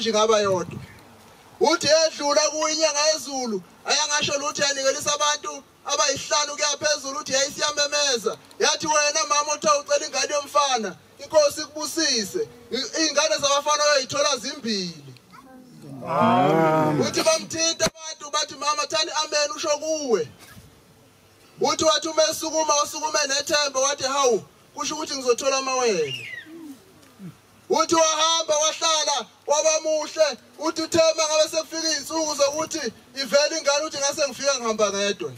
manje ngaba yodwa uthi edlula kuyinyanga yezulu ayangasho lutho yanikelisa abantu abayihlanu kuya phezulu uthi yayisiyamemeza yathi wena mama uthi ucela ingane yomfana inkosi ikubusise ingane zabafana uyayithola zimbili uthi bamthinta abantu bathi mama thani amen usho kuwe uthi wathi umesukuma wasukume nethemba wathi hawu kusho ukuthi ngizothola amawele uthi wahamba wahlala wabamuhle uthi uthema ngabe sekufika izinsuku zokuthi ivele ingane uthi ngase ngifika ngihamba ngedwa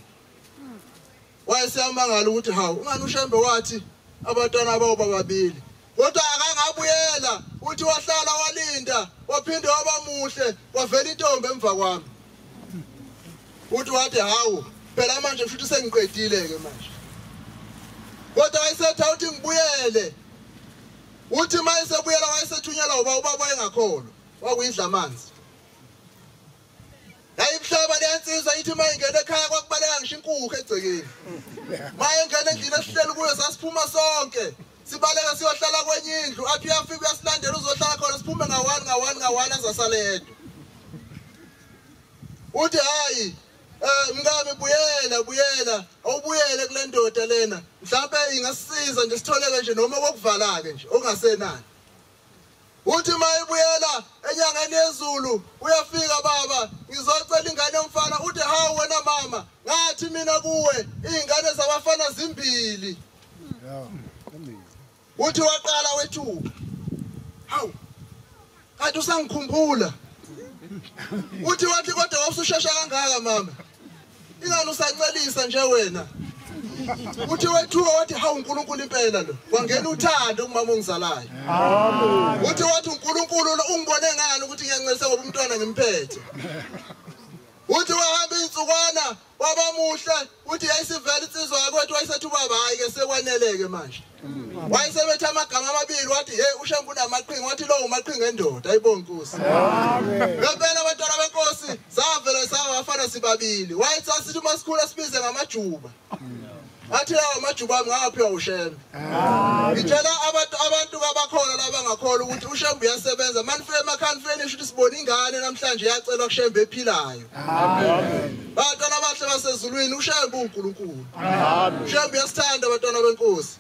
wayesiyamangala ukuthi hawu ungani uShembe wathi abantwana abawo bababili kodwa akangabuyela uthi wahlala walinda waphinde wabamuhle wavela intombi emva kwami uthi wathi hawu phela manje futhi sengiqedile ke manje kodwa wayesethi uthi ngibuyele uthi mayesebuyela wayesethunyelwa ubaba wayengakholwa wakuyidla amanzi yayihlaba leyansizwa ithi mayengena ekhaya kwakubaleka ngisho inkukhu egcekeni mayengena endlini esihleli kuyo sasiphuma sonke sibaleka siyohlala kwenye indlu athi uyafika uyasilandela uzohlala khona siphume ngawani azasale yedwa uthi hayi mngami buyela awubuyele kule ndoda lena mhlawumbe ingasisiza nje sitholeke nje noma kokuvala-ke nje okungasenani uthi mayibuyela enyangeni yezulu uyafika baba ngizocela ingane yomfana uthi hawu wena mama ngathi mina kuwe iy'ngane zabafana zimbili uthi waqala wethuka hawu kanti usangikhumbula uthi wathi kodwa wawusushesha kangaka mama ingani usancelisa nje wena uthi wethuka wathi hawu uNkulunkulu impela lo wangena uthando kumama ongizalayo uthi wathi uNkulunkulu lo ungibone ngani ukuthi ngiyancelisa ngoba umntwana ngimphethe uthi wahamba insukwana wabamuhle uthi yayisivela insizwa yakwethu wayesethi ubaba hayi ke sekwaneleke manje wayesebethi amagama amabili wathi hey uShembe unamaqhinga wathi lo umaqhinga endoda ayibonke Nkosi ngempela abantwana benkosi savela sabafana sibabili wayethi asithi masikhula sibize ngamajuba athi lawo amajuba ngaphiwa uShembe ngitshela abantu abakhona labangakholwa ukuthi uShembe uyasebenza manifike emakhaya finish ukuthi sibone ingane namhlanje yacelwa kuShembe ephilayo amen bantwana abahle basezulwini uShembe uNkulunkulu amen uShembe uyasithanda abantwana benkosi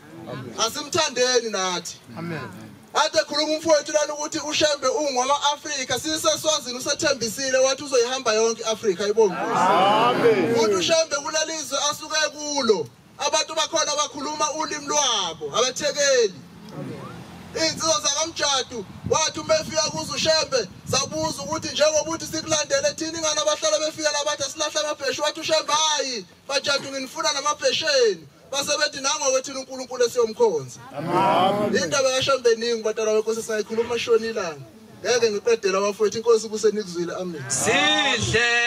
asimthandeni nathi amen ade khuluma umfowethu lana ukuthi uShembe ungwama-Afrika siseswazini usethembisile wathi uzoyihamba yonke iAfrika ayibonke amen uthi uShembe kulalizwe asuke kulo abantu bakhona bakhuluma ulimi lwabo abathekeli insizwa zakamjadu wathi umefika kuzo uShembe sabuza ukuthi njengoba uthi sikulandele thina ingane abahlala befika labathi asilahla amabheshu wathi uShembe hayi bajadu nginifuna namabhesheni basebethi nangoke thina uNkulunkulu esiyomkhonza amen indaba kaShembe ningi bantwana benkosi sayikhuluma shonilanga ngeke ngiqedela abafowethu inkosi kusenikuzwile amen sidle